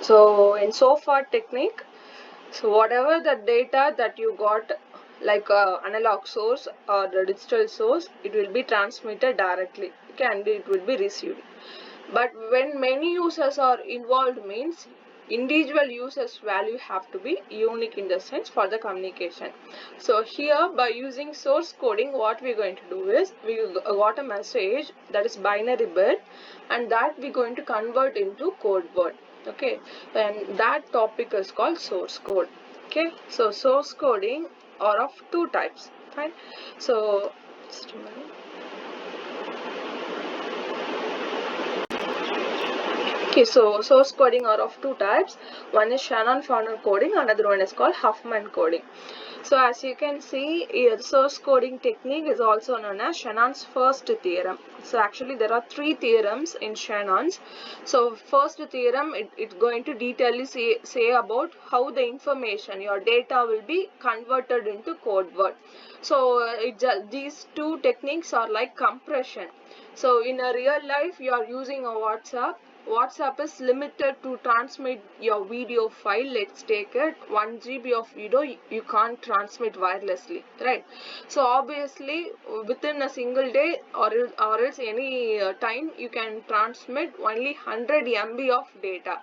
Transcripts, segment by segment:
So in SOFA technique, so whatever the data that you got, like analog source or the digital source, it will be transmitted directly, okay, and it will be received. But when many users are involved means individual users value have to be unique in the sense for the communication. So here by using source coding, what we're going to do is we got a message that is binary bit, and that we're going to convert into code word. Okay, and that topic is called source code. Okay, so source coding are of two types, fine. So just a minute. Okay, so source coding are of two types. One is Shannon-Fano coding, another one is called Huffman coding. So as you can see, the source coding technique is also known as Shannon's first theorem. So actually there are three theorems in Shannon's. So first theorem, it's going to detailedly say about how the information, your data will be converted into code word. So these two techniques are like compression. So in a real life, you are using a WhatsApp. WhatsApp is limited to transmit your video file. Let's take it 1 GB of video, you can't transmit wirelessly, right? So obviously within a single day or else any time, you can transmit only 100 MB of data.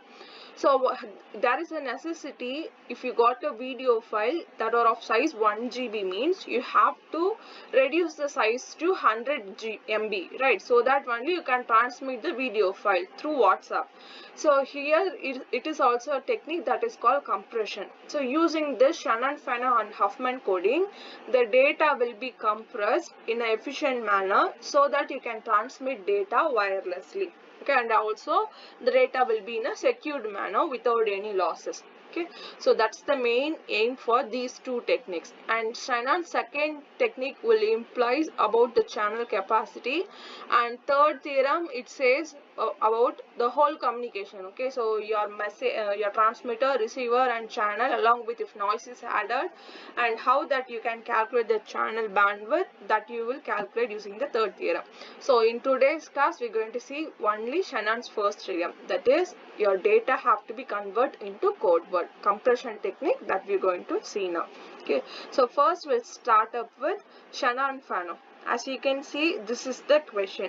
So there is a necessity, if you got a video file that are of size 1 GB means you have to reduce the size to 100 MB, right? So that only you can transmit the video file through WhatsApp. So here it is also a technique that is called compression. So using this Shannon-Fano and Huffman coding, the data will be compressed in an efficient manner so that you can transmit data wirelessly. Okay, and also the data will be in a secured manner without any losses. Okay, so that's the main aim for these two techniques. And Shannon's second technique will implies about the channel capacity, and third theorem, it says about the whole communication. Okay, so your message, your transmitter, receiver and channel, along with if noise is added, and how that you can calculate the channel bandwidth, that you will calculate using the third theorem. So in today's class, we're going to see only Shannon's first theorem, that is your data have to be converted into code word, compression technique, that we're going to see now. Okay, so first we'll start up with Shannon-Fano. As you can see, this is the question.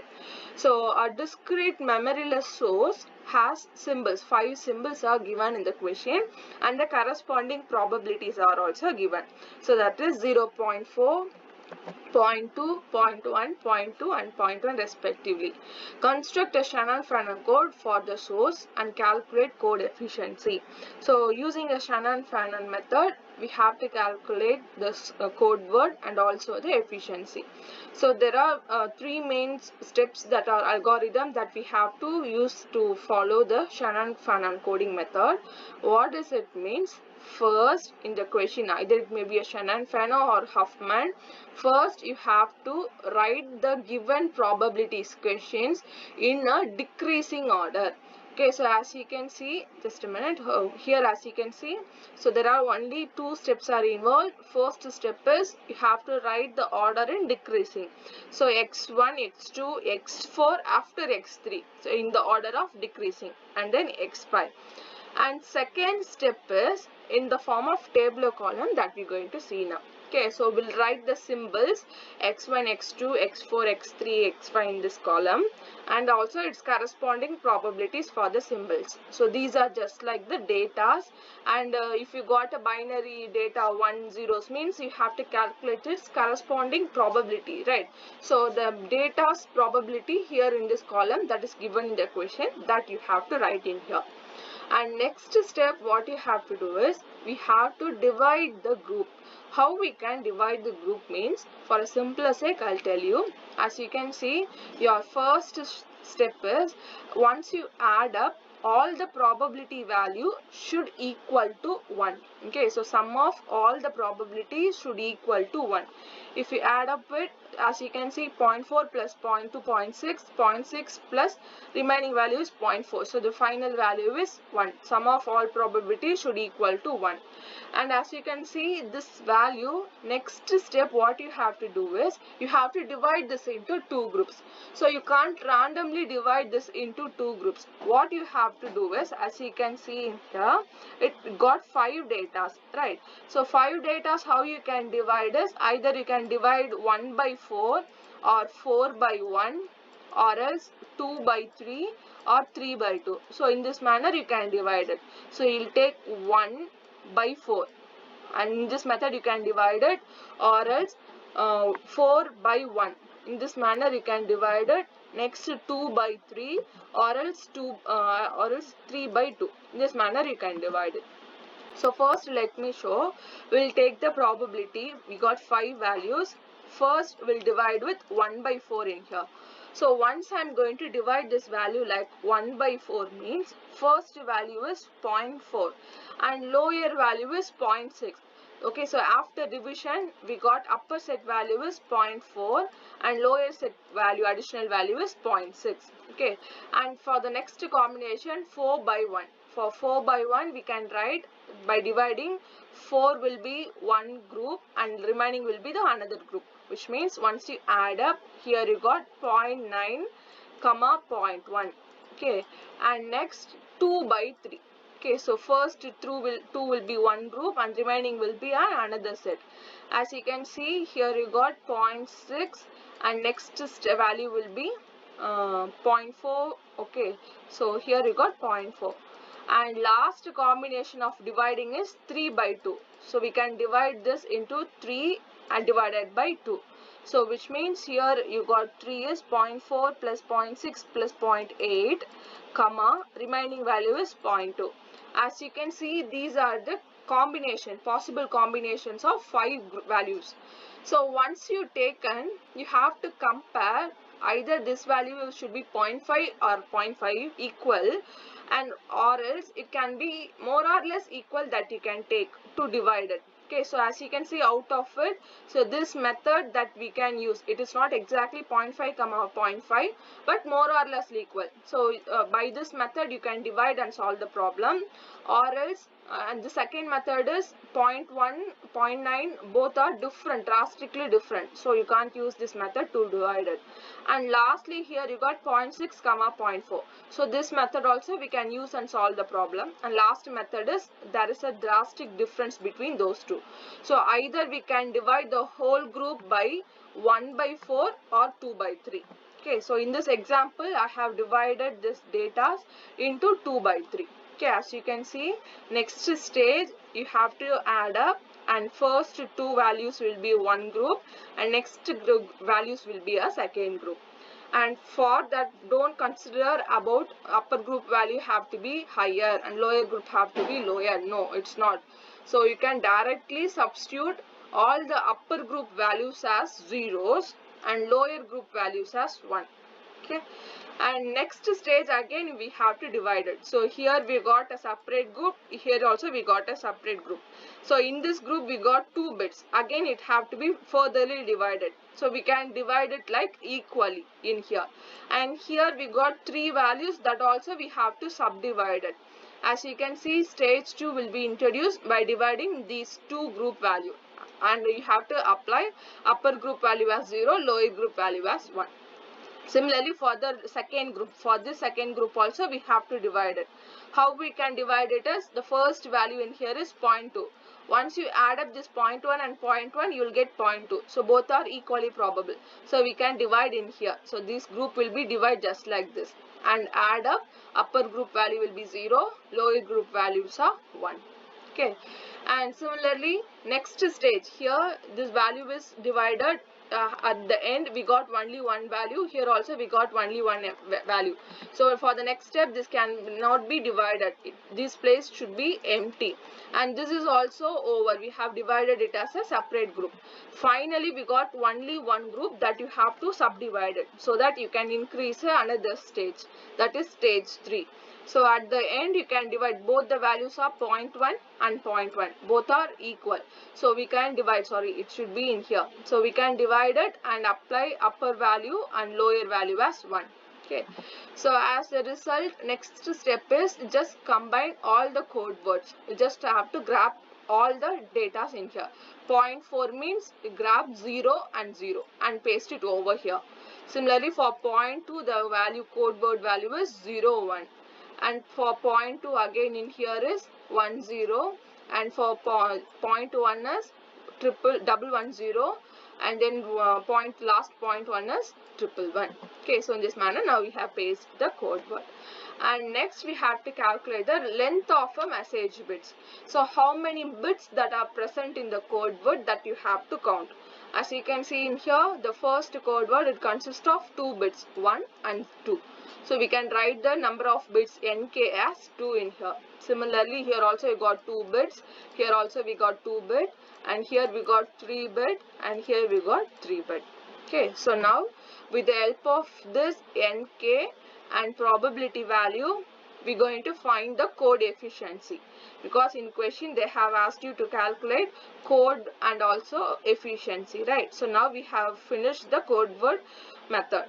So a discrete memoryless source has symbols. 5 symbols are given in the question, and the corresponding probabilities are also given. So that is 0.4, 0.2, 0.1, 0.2 and 0.1 respectively. Construct a Shannon-Fano code for the source and calculate code efficiency. So using a Shannon-Fano method, we have to calculate this code word and also the efficiency. So there are three main steps that are algorithm that we have to use to follow the Shannon-Fano coding method. What does it means? First, in the question, either it may be a Shannon-Fano or Huffman. First, you have to write the given probabilities questions in a decreasing order. Okay, so as you can see, just a minute, here as you can see, so there are only two steps are involved. First step is you have to write the order in decreasing. So x1, x2, x4 after x3. So in the order of decreasing, and then x5. And second step is in the form of tabular column that we're going to see now. Okay, so we'll write the symbols x1, x2, x4, x3, x5 in this column, and also its corresponding probabilities for the symbols. So these are just like the datas, and if you got a binary data 1 zeros means you have to calculate its corresponding probability, right? So the data's probability here in this column that is given in the question, that you have to write in here. And next step, what you have to do is we have to divide the group. How we can divide the group means, for a simpler sake, I'll tell you. As you can see, your first step is once you add up, all the probability value should equal to 1. Okay, so sum of all the probabilities should equal to 1. If you add up it, as you can see 0.4 plus 0.2, 0.6, 0.6 plus remaining value is 0.4. So the final value is 1. Sum of all probabilities should equal to 1. And as you can see this value, next step what you have to do is you have to divide this into two groups. So you can't randomly divide this into two groups. What you have to do is, as you can see in here, it got 5 data, right? So 5 data, how you can divide is either you can divide 1 by 4 or 4 by 1 or else 2 by 3 or 3 by 2. So in this manner you can divide it. So you'll take 1 by 4 and in this method you can divide it, or else 4 by 1. In this manner you can divide it. Next 2 by 3 or else 3 by 2. In this manner you can divide it. So first let me show. We'll take the probability. We got 5 values. First we'll divide with 1 by 4 in here. So once I'm going to divide this value like 1 by 4 means first value is 0.4 and lower value is 0.6. Okay, so after division we got upper set value is 0.4 and lower set value, additional value is 0.6. Okay, and for the next combination 4 by 1. For 4 by 1 we can write by dividing 4 will be one group and remaining will be the another group, which means once you add up here you got 0.9 comma 0.1. Okay, and next 2 by 3. Okay, so first 2 will be one group and remaining will be another set. As you can see here you got 0.6 and next value will be 0.4. Okay, so here you got 0.4. And last combination of dividing is 3 by 2. So we can divide this into 3 and divided by 2. So which means here you got 3 is 0.4 plus 0.6 plus 0.8 comma remaining value is 0.2. As you can see these are the possible combinations of 5 values. So once you taken, you have to compare either this value should be 0.5 or 0.5 equal, and or else it can be more or less equal that you can take to divide it. Okay, so as you can see out of it, so this method that we can use, it is not exactly 0.5 comma 0.5 but more or less equal. So by this method you can divide and solve the problem, or else and the second method is 0.1, 0.9, both are different, drastically different. So you can't use this method to divide it. And lastly here you got 0.6 comma 0.4. So this method also we can use and solve the problem. And last method is there is a drastic difference between those two. So either we can divide the whole group by 1 by 4 or 2 by 3. Okay, so in this example I have divided this data into 2 by 3. Okay, as you can see, next stage you have to add up and first 2 values will be one group and next group values will be a second group. And for that don't consider about upper group value have to be higher and lower group have to be lower. No, it's not. So you can directly substitute all the upper group values as zeros and lower group values as 1. Okay, and next stage again we have to divide it. So here we got a separate group, here also we got a separate group. So in this group we got 2 bits, again it have to be furtherly divided. So we can divide it like equally in here. And here we got 3 values, that also we have to subdivide it. As you can see, stage 2 will be introduced by dividing these 2 group value, and you have to apply upper group value as 0, lower group value as 1. Similarly for the second group, for this second group also we have to divide it. How we can divide it is, the first value in here is 0.2. Once you add up this 0.1 and 0.1 you will get 0.2. So both are equally probable. So we can divide in here. So this group will be divided just like this and add up, upper group value will be 0, lower group values are 1. Okay, and similarly next stage, here this value is divided. At the end we got only one value, here also we got only one value. So for the next step this cannot be divided, this place should be empty, and this is also over, we have divided it as a separate group. Finally we got only one group that you have to subdivide it, so that you can increase another stage, that is stage 3. So at the end you can divide both the values of 0.1 and 0.1. Both are equal. So we can divide, it should be in here. So we can divide it and apply upper value and lower value as 1. Okay. So as a result, next step is just combine all the code words. You just have to grab all the data in here. 0.4 means you grab 0 and 0 and paste it over here. Similarly for 0.2 the value code word value is 0, 1. And for 0.2 again in here is 10, and for 0.1 is double 10, and then last 0.1 is 111. Okay, so in this manner now we have pasted the code word. And next we have to calculate the length of a message bits. So how many bits that are present in the code word that you have to count. As you can see in here, the first code word, it consists of 2 bits, 1 and 2. So we can write the number of bits nk as 2 in here. Similarly, here also we got 2 bits, here also we got 2 bit, and here we got 3 bit, and here we got 3 bit. Okay, so now with the help of this nk and probability value, we're going to find the code efficiency, because in question they have asked you to calculate code and also efficiency, right? So now we have finished the code word method,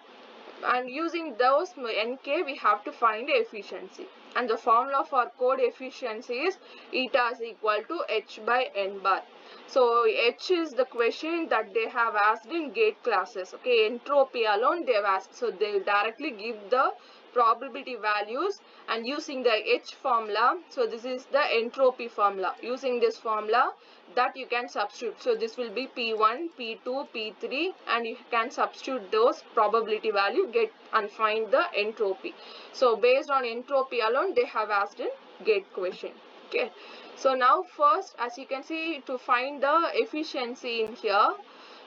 and using those nk we have to find efficiency, and the formula for code efficiency is eta is equal to h by n bar. So h is the question that they have asked in gate classes. Okay, entropy alone they have asked, so they directly give the probability values and using the h formula. So this is the entropy formula. Using this formula that you can substitute, so this will be p1, p2, p3, and you can substitute those probability value, get and find the entropy. So based on entropy alone they have asked in gate question. Okay, so now first, as you can see, to find the efficiency in here,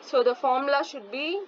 so the formula should be,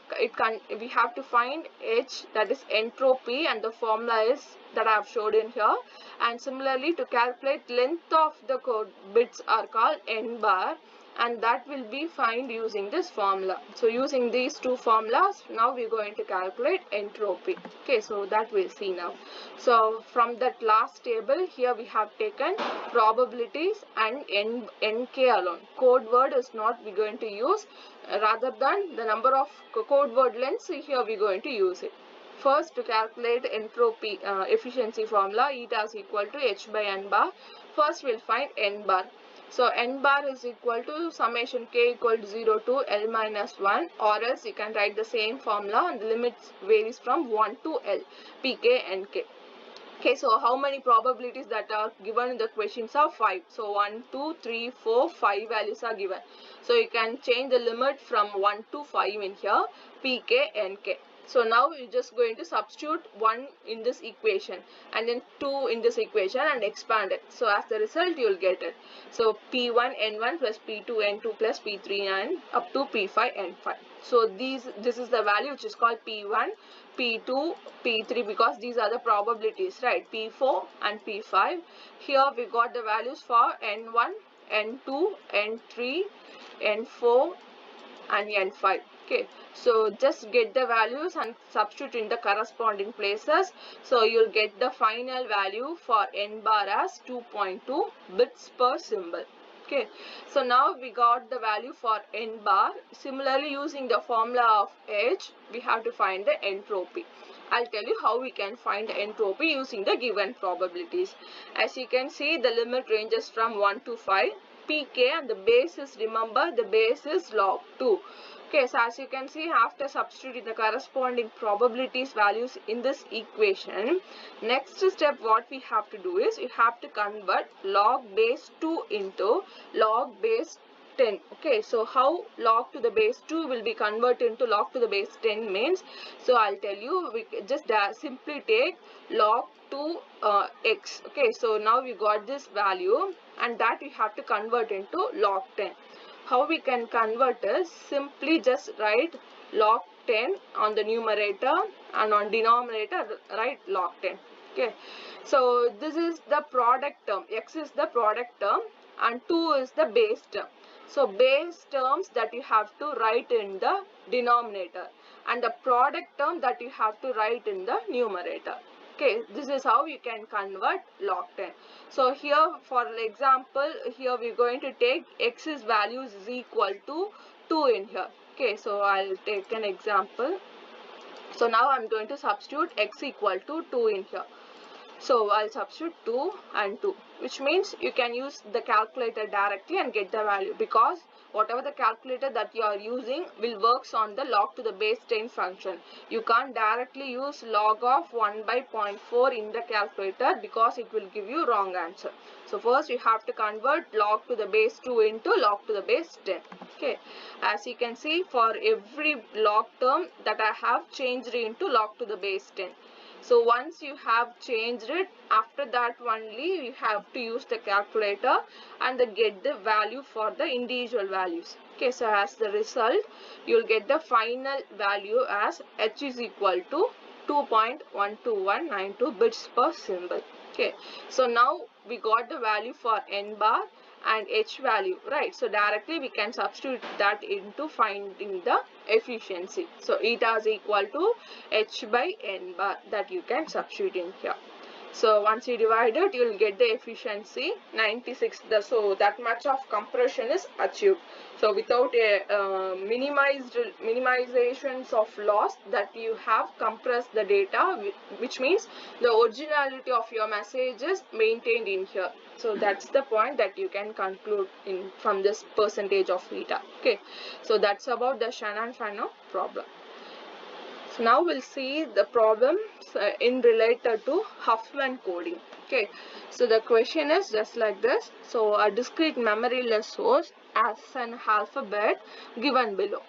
we have to find h, that is entropy, and the formula is that I have showed in here. And similarly, to calculate length of the code bits are called n bar, and that will be found using this formula. So using these two formulas, now we're going to calculate entropy. Okay, so that we'll see now. So from that last table, here we have taken probabilities and nk alone. Code word is not we're going to use, rather than the number of code word lengths, here we're going to use it. First, to calculate entropy efficiency formula, eta is equal to h by n bar. First we'll find n bar. So n bar is equal to summation k equal to 0 to L minus 1, or else you can write the same formula and the limits varies from 1 to L, pk, nk. Okay, so how many probabilities that are given in the questions are 5. So 1, 2, 3, 4, 5 values are given. So you can change the limit from 1 to 5 in here, pk, nk. So now we're just going to substitute 1 in this equation and then 2 in this equation and expand it. So as the result you will get it. So P1 N1 plus P2 N2 plus P3 and up to P5 N5. So this is the value which is called P1, P2, P3, because these are the probabilities, right? P4 and P5. Here we got the values for N1, N2, N3, N4 and N5. Okay, so just get the values and substitute in the corresponding places. So you'll get the final value for n bar as 2.2 bits per symbol. Okay, so now we got the value for n bar. Similarly, using the formula of h, we have to find the entropy. I'll tell you how we can find the entropy using the given probabilities. As you can see, the limit ranges from 1 to 5. pk, and the base is, remember, the base is log 2. Okay, so as you can see, after substituting the corresponding probabilities values in this equation, next step what we have to do is, you have to convert log base 2 into log base 10. Okay, so how log to the base 2 will be converted into log to the base 10 means, so I'll tell you, we just simply take log 2 x. Okay, so now we got this value and that we have to convert into log 10. How we can convert is, simply just write log 10 on the numerator and on denominator write log 10. Okay, so this is the product term, x is the product term and 2 is the base term. So base terms that you have to write in the denominator and the product term that you have to write in the numerator. Okay, this is how you can convert log 10. So here, for example, here we're going to take x's values is equal to 2 in here. Okay, so I'll take an example. So now I'm going to substitute x equal to 2 in here. So I'll substitute 2 and 2, which means you can use the calculator directly and get the value, because whatever the calculator that you are using will works on the log to the base 10 function. You can't directly use log of 1 by 0.4 in the calculator because it will give you wrong answer. So first you have to convert log to the base 2 into log to the base 10. Okay, as you can see, for every log term that I have changed into log to the base 10. So once you have changed it, after that only you have to use the calculator and get the value for the individual values. Okay, so as the result, you'll get the final value as h is equal to 2.12192 bits per symbol. Okay, so now we got the value for n bar and h value, right? So directly we can substitute that into finding the efficiency. So eta is equal to h by n bar, that you can substitute in here. So once you divide it, you will get the efficiency 96. So that much of compression is achieved. So without a minimizations of loss, that you have compressed the data, which means the originality of your message is maintained in here. So that's the point that you can conclude in from this percentage of eta. Okay, so that's about the Shannon-Fano problem. So now we'll see the problems in related to Huffman coding. Okay, so the question is just like this. So a discrete memoryless source as an alphabet given below.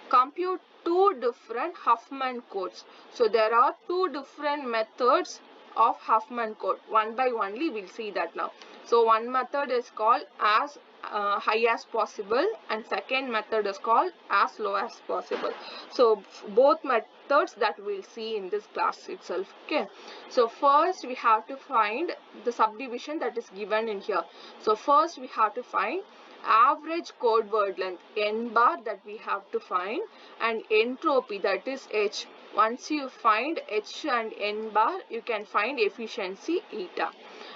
Compute two different Huffman codes. So there are two different methods of Huffman code. One by only we'll see that now. So one method is called as high as possible, and second method is called as low as possible. So both methods that we'll see in this class itself. Okay, so first we have to find the subdivision that is given in here. So first we have to find average code word length n bar that we have to find, and entropy, that is h. Once you find h and n bar, you can find efficiency eta.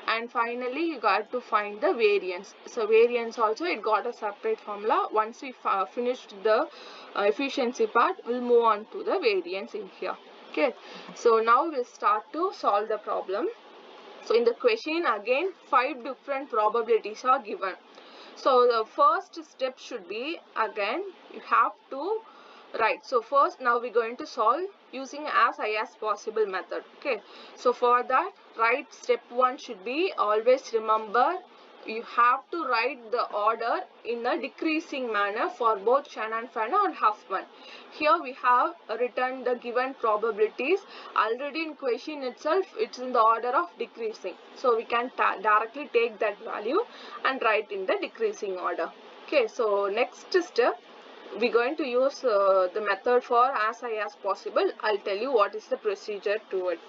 And finally you got to find the variance. So variance also, it got a separate formula. Once we finished the efficiency part, we'll move on to the variance in here. Okay, so now we'll start to solve the problem. So in the question again, 5 different probabilities are given. So the first step should be, again you have to write. So first now we're going to solve using as high as possible method. Okay, so for that, write step 1 should be, always remember you have to write the order in a decreasing manner for both Shannon-Fano and Huffman. Here we have written the given probabilities. Already in question itself, it's in the order of decreasing. So we can directly take that value and write in the decreasing order. Okay, so next step, we're going to use the method for as high as possible. I'll tell you what is the procedure to it.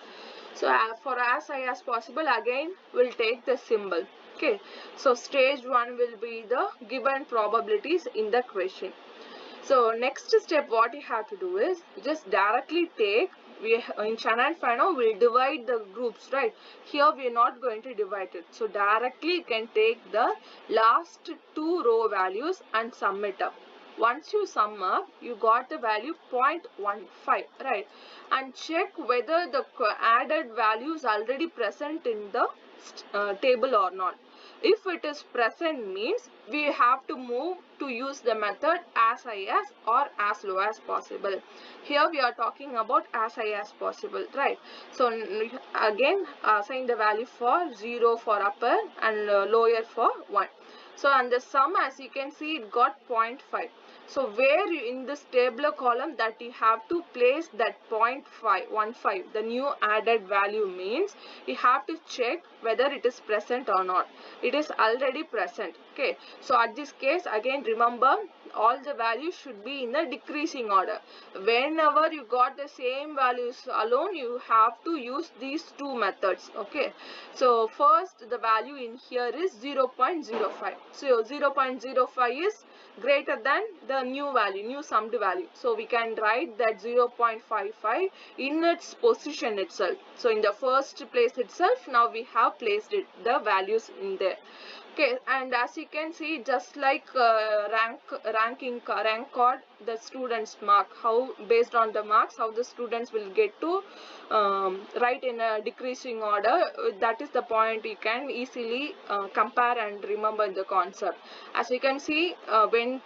So for as high as possible, again we'll take the symbol. Okay, so stage 1 will be the given probabilities in the question. So next step, what you have to do is just directly take, in Shannon-Fano we'll divide the groups, right? Here we are not going to divide it. So directly you can take the last 2 row values and sum it up. Once you sum up, you got the value 0.15, right? And check whether the added value is already present in the table or not. If it is present, means we have to move to use the method as high as or as low as possible. Here we are talking about as high as possible, right? So again assign the value for 0 for upper and lower for 1. So and the sum, as you can see, it got 0.5. So where in this tabular column that you have to place that 0.15, the new added value, means you have to check whether it is present or not. It is already present. Okay, so at this case, again remember, all the values should be in a decreasing order. Whenever you got the same values alone, you have to use these two methods. Okay, so first the value in here is 0.05. So 0.05 is greater than the new value, new summed value. So we can write that 0.55 in its position itself. So in the first place itself, now we have placed it, the values in there. Okay, and as you can see, just like rank card, the students mark, how based on the marks, how the students will get to write in a decreasing order. That is the point you can easily compare and remember the concept. As you can see, when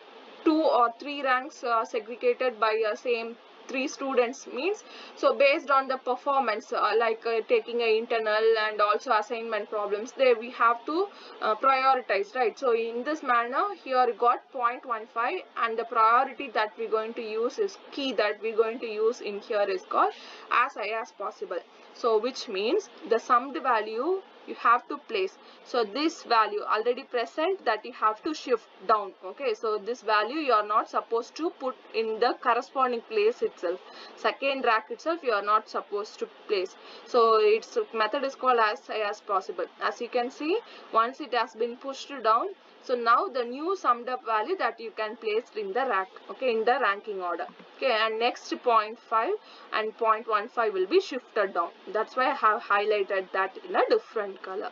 2 or 3 ranks are segregated by a same 3 students means, so based on the performance, like taking a internal and also assignment problems, there we have to prioritize, right? So in this manner, here got 0.15, and the priority that we're going to use is key that we're going to use in here is called as high as possible. So which means the summed value you have to place. So this value already present, that you have to shift down. Okay, so this value you are not supposed to put in the corresponding place itself. Second rack itself you are not supposed to place. So its method is called as high as possible. As you can see, once it has been pushed down, so now the new summed up value that you can place in the rack, okay, in the ranking order. Okay, and next 0.5 and 0.15 will be shifted down. That's why I have highlighted that in a different color.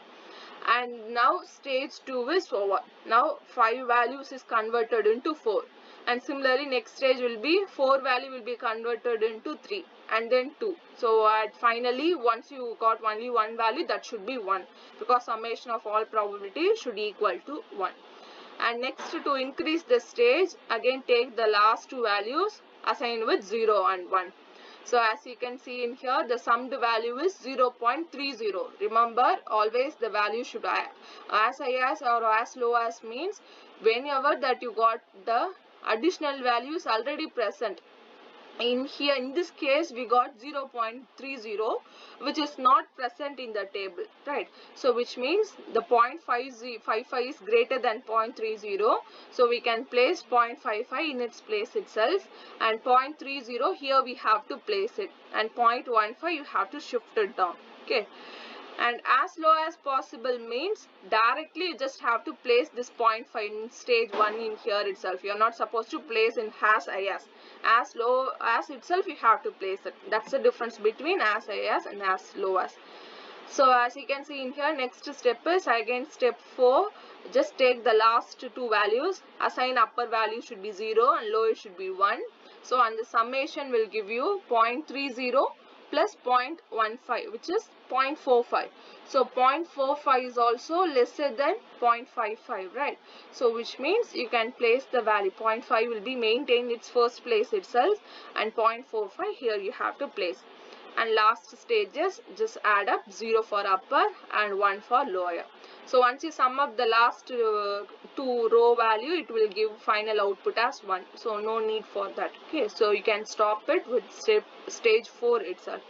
And now stage 2 is over. Now 5 values is converted into 4. And similarly, next stage will be 4 value will be converted into 3 and then 2. So finally, once you got only one value, that should be 1, because summation of all probability should equal to 1. And next, to increase the stage, again take the last 2 values, assign with 0 and 1. So as you can see in here, the summed value is 0.30. Remember, always the value should be as high as or as low as means whenever that you got the additional values already present. In here, in this case, we got 0.30, which is not present in the table, right? So which means the 0.55 is greater than 0.30, so we can place 0.55 in its place itself, and 0.30 here we have to place it, and 0.15 you have to shift it down. Okay, and as low as possible means directly you just have to place this 0.5 in stage 1 in here itself. You are not supposed to place in as high as low as itself you have to place it. That's the difference between as high as and as low as. So as you can see in here, next step is again step 4. Just take the last 2 values, assign upper value should be 0 and lower should be 1. So and the summation will give you 0.30 plus 0.15, which is 0.45. So 0.45 is also lesser than 0.55, right? So which means you can place the value 0.5 will be maintained its first place itself, and 0.45 here you have to place. And last stages, just add up 0 for upper and 1 for lower. So once you sum up the last 2 row value, it will give final output as 1. So no need for that. Okay, so you can stop it with stage 4 itself.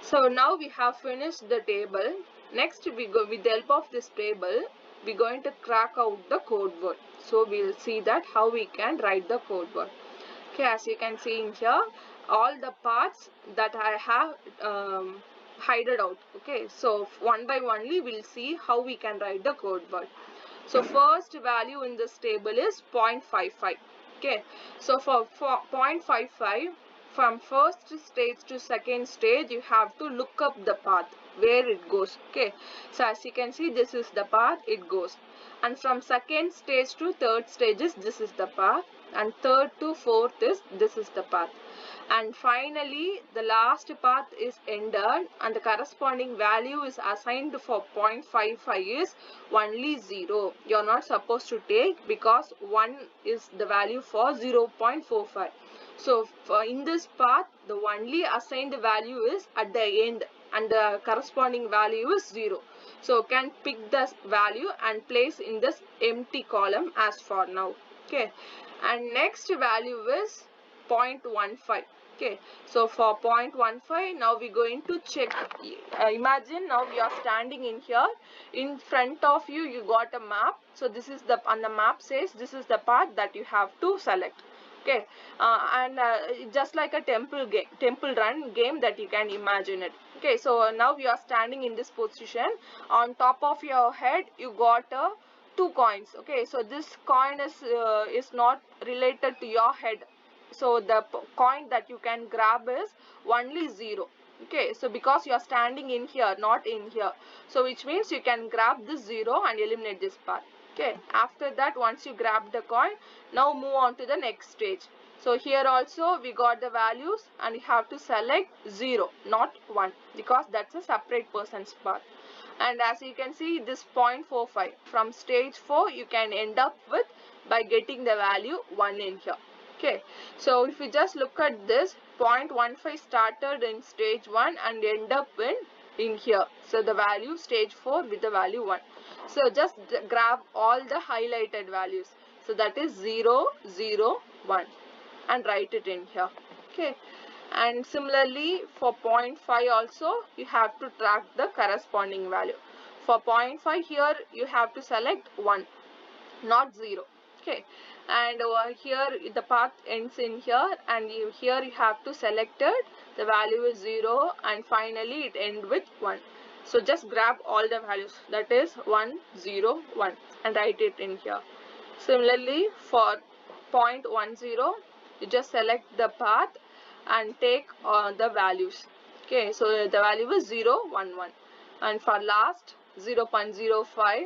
So now we have finished the table. Next, we go with the help of this table, we're going to crack out the code word. So we'll see that how we can write the code word. Okay, as you can see in here, all the parts that I have hided out. Okay, so one by one we'll see how we can write the code word. So first value in this table is 0.55. Okay, so for 0.55, from first stage to second stage, you have to look up the path where it goes. Okay, so as you can see, this is the path it goes, and from second stage to third stages, this is the path, and third to fourth is this is the path, and finally the last path is ended and the corresponding value is assigned for 0.55 is only 0. You are not supposed to take, because 1 is the value for 0.45. So in this path, the only assigned value is at the end and the corresponding value is 0. So can pick this value and place in this empty column as for now. Okay, and next value is 0.15. Okay, so for 0.15, now we're going to check. Imagine now you are standing in here. In front of you, you got a map. So this is the, and the map says this is the path that you have to select. Okay, just like a temple run game that you can imagine it. Okay, so now you are standing in this position. On top of your head, you got a two coins. Okay, so this coin is not related to your head, so the coin that you can grab is only 0. Okay, so because you are standing in here, not in here, so which means you can grab this 0 and eliminate this part. Okay, after that, once you grab the coin, now move on to the next stage. So here also we got the values and you have to select 0, not 1, because that's a separate person's part. And as you can see, this 0.45 from stage 4 you can end up with by getting the value 1 in here. Okay, so if you just look at this, 0.15 started in stage 1 and end up in here. So the value stage 4 with the value 1. So just grab all the highlighted values. So that is 0, 0, 1 and write it in here. Okay, and similarly for 0.5 also you have to track the corresponding value. For 0.5 here you have to select 1, not 0. Okay, and over here the path ends in here, and here you have to select it, the value is 0, and finally it ends with 1. So just grab all the values, that is 1, 0, 1 and write it in here. Similarly for 0.10 you just select the path and take the values. Okay, so the value is 0, 1, 1, and for last 0.05,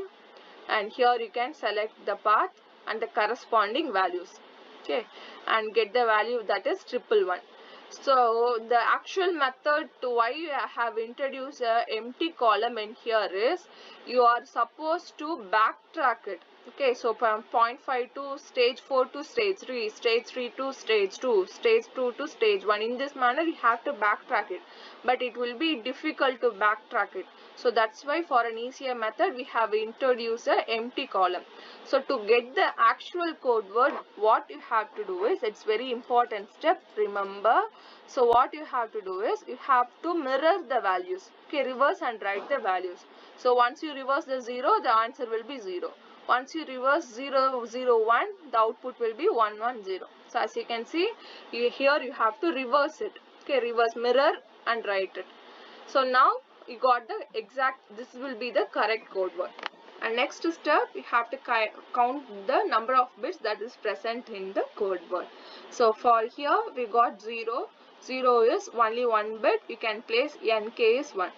and here you can select the path and the corresponding values. Okay, and get the value, that is 111. So the actual method to why I have introduced a empty column in here is you are supposed to backtrack it. Okay, so from 0.5 to stage 4 to stage 3, stage 3 to stage 2, stage 2 to stage 1. In this manner you have to backtrack it, but it will be difficult to backtrack it. So that's why for an easier method we have introduced an empty column. So to get the actual code word, what you have to do is, it's very important step, remember. So what you have to do is, you have to mirror the values. Okay, reverse and write the values. So once you reverse the 0, the answer will be 0. Once you reverse 0, 0, 1, the output will be 1, 1, 0. So as you can see, here you have to reverse it. Okay, reverse, mirror and write it. So now you got the exact, this will be the correct code word. And next step, you have to count the number of bits that is present in the code word. So for here we got 0. 0 is only 1 bit. You can place nk is 1.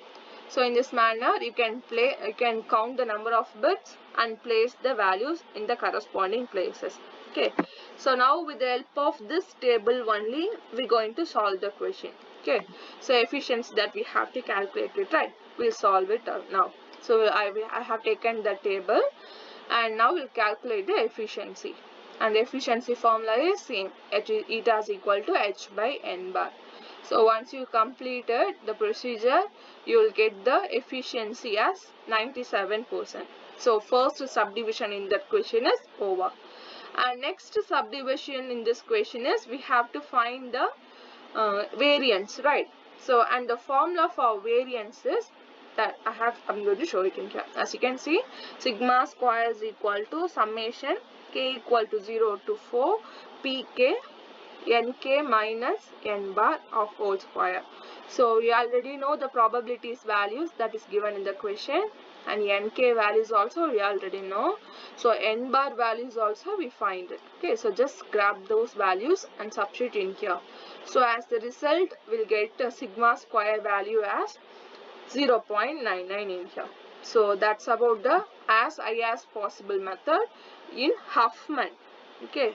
So in this manner you can count the number of bits and place the values in the corresponding places. Okay, so now with the help of this table only we're going to solve the question. Okay, so efficiency that we have to calculate it, right? We'll solve it now. So I have taken the table and now we'll calculate the efficiency, and the efficiency formula is same, eta is equal to h by n bar. So once you completed the procedure, you will get the efficiency as 97%. So first subdivision in that question is over. And next subdivision in this question is, we have to find the variance, right? So and the formula for variance is that I'm going to show it in here. As you can see, sigma square is equal to summation k equal to 0 to 4 pk nk minus n bar of whole square. So you already know the probabilities values that is given in the question, and nk values also we already know. So n bar values also we find it. Okay, so just grab those values and substitute in here. So as the result we'll get a sigma square value as 0.99 in here. So that's about the as high as possible method in Huffman. Okay,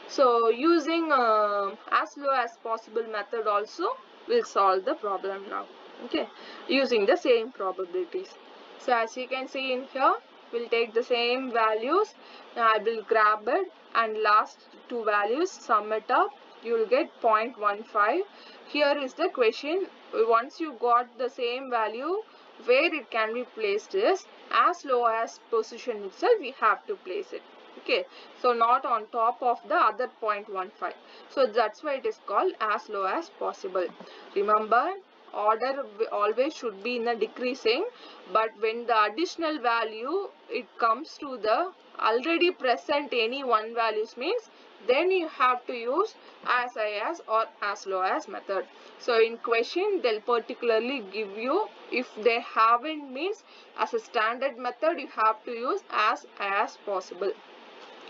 so using as low as possible method also we'll solve the problem now. Okay, using the same probabilities. So as you can see in here, we'll take the same values. I will grab it and last two values, sum it up, you will get 0.15. Here is the question. Once you got the same value, where it can be placed is as low as position itself we have to place it. Okay, so not on top of the other 0.15. So that's why it is called as low as possible. Remember, order always should be in a decreasing, but when the additional value it comes to the already present any one values means then you have to use as high as or as low as method. So in question they'll particularly give you, if they haven't means as a standard method you have to use as high as possible.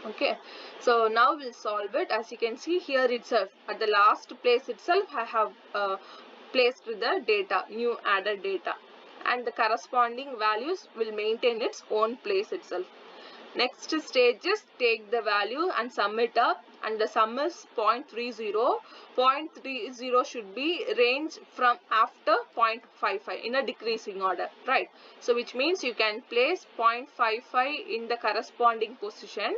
Okay, so now we'll solve it. As you can see here itself, at the last place itself I have placed the data, new added data, and the corresponding values will maintain its own place itself. Next stage is take the value and sum it up, and the sum is 0.30. 0.30 should be range from after 0.55 in a decreasing order, right? So which means you can place 0.55 in the corresponding position.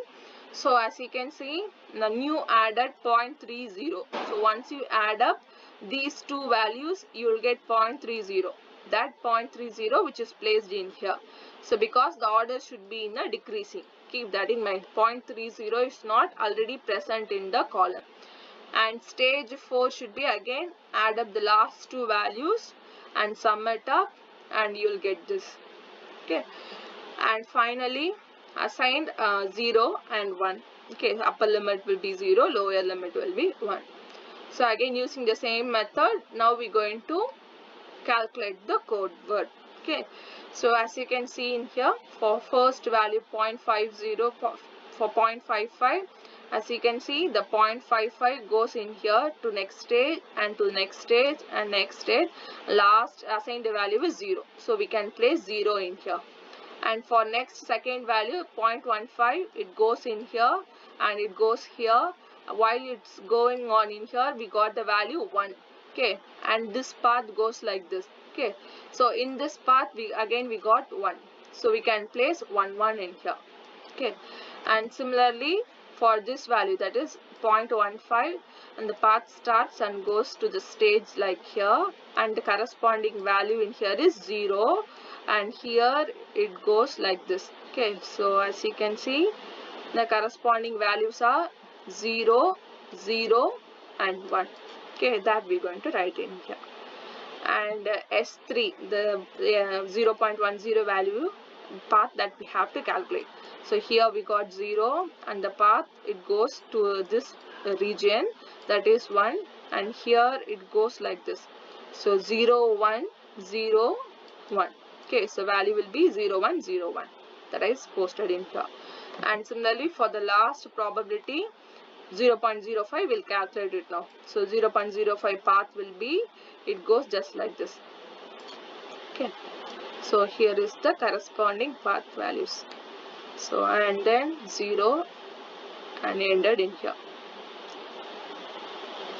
So as you can see, the new added 0.30. So once you add up these two values, you will get 0.30. That 0.30 which is placed in here. So because the order should be in a decreasing, keep that in mind. 0.30 is not already present in the column. And stage 4 should be again add up the last two values and sum it up, and you'll get this. Okay, and finally assigned 0 and 1. Okay, upper limit will be 0, lower limit will be 1. So again using the same method, now we're going to calculate the code word. Okay, so as you can see in here, for first value 0.50 for 0.55, as you can see the 0.55 goes in here to next stage and to next stage and next stage. Last assigned value is 0, so we can place 0 in here. And for next second value 0.15, it goes in here and it goes here. While it's going on in here, we got the value 1. Okay, and this path goes like this. Okay, so in this path we got 1, so we can place 1 1 in here. Okay, and similarly for this value, that is 0.15, and the path starts and goes to the stage like here, and the corresponding value in here is 0, and here it goes like this. Okay, so as you can see, the corresponding values are 0, 0 and 1. Okay, that we're going to write in here. And S3, the 0.10 value path that we have to calculate. So here we got 0, and the path it goes to this region, that is 1, and here it goes like this. So 0 1 0 1. Okay, so value will be 0 1 0 1, that is posted in here. And similarly for the last probability 0.05, we'll calculate it now. So 0.05 path will be, it goes just like this. Okay, so here is the corresponding path values. So and then 0 and ended in here.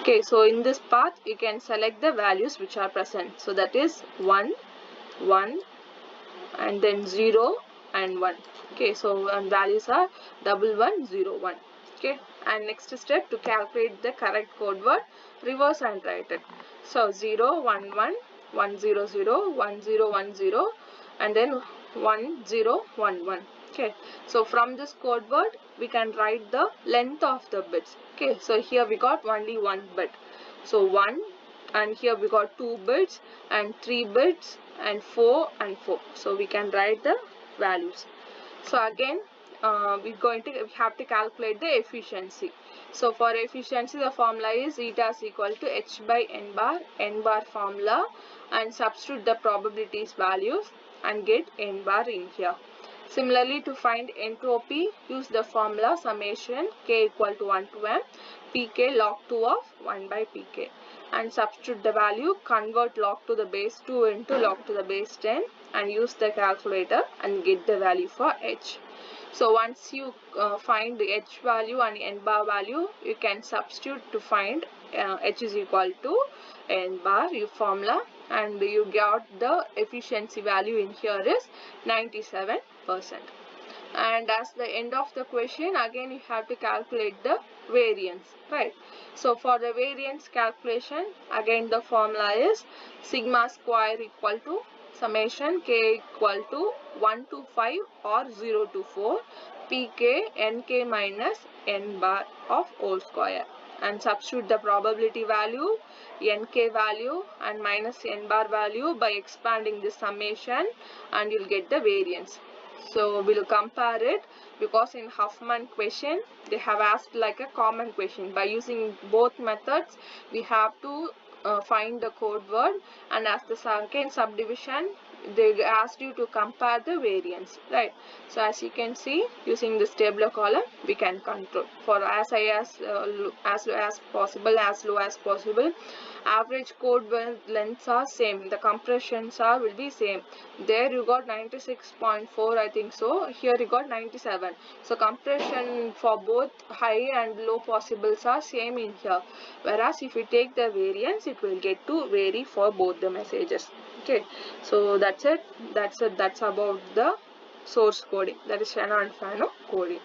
Okay, so in this path you can select the values which are present. So that is 1 1 and then 0 and 1. Okay, so and values are 1101. Okay, and next step, to calculate the correct code word, reverse and write it. So 0 1 1 1 0 0 1 0 1 0 and then 1 0 1 1. Okay, so from this code word we can write the length of the bits. Okay, so here we got only one bit, so 1, and here we got 2 bits and 3 bits and 4 and 4. So we can write the values. So again we have to calculate the efficiency. So for efficiency, the formula is eta is equal to h by n bar formula, and substitute the probabilities values and get n bar in here. Similarly, to find entropy, use the formula summation k equal to 1 to m pk log 2 of 1 by pk, and substitute the value, convert log to the base 2 into log to the base 10 and use the calculator and get the value for h. So once you find the h value and n bar value, you can substitute to find h is equal to n bar formula, and you got the efficiency value in here is 97%. And as the end of the question, again you have to calculate the variance, right? So for the variance calculation, again the formula is sigma square equal to summation k equal to 1 to 5 or 0 to 4 pk nk minus n bar of whole square, and substitute the probability value, nk value and minus n bar value by expanding the summation, and you'll get the variance. So we'll compare it, because in Huffman question they have asked like a common question. By using both methods we have to find the code word, and as the second subdivision they asked you to compare the variance, right? So as you can see, using this tabular column we can control for as high as low as possible, as low as possible. Average code lengths are same, the compressions are will be same. There you got 96.4, I think so. Here you got 97. So compression for both high and low possibles are same in here. Whereas if you take the variance, it will get to vary for both the messages. Okay, so that's it. That's about the source coding, that is Shannon and Fano coding.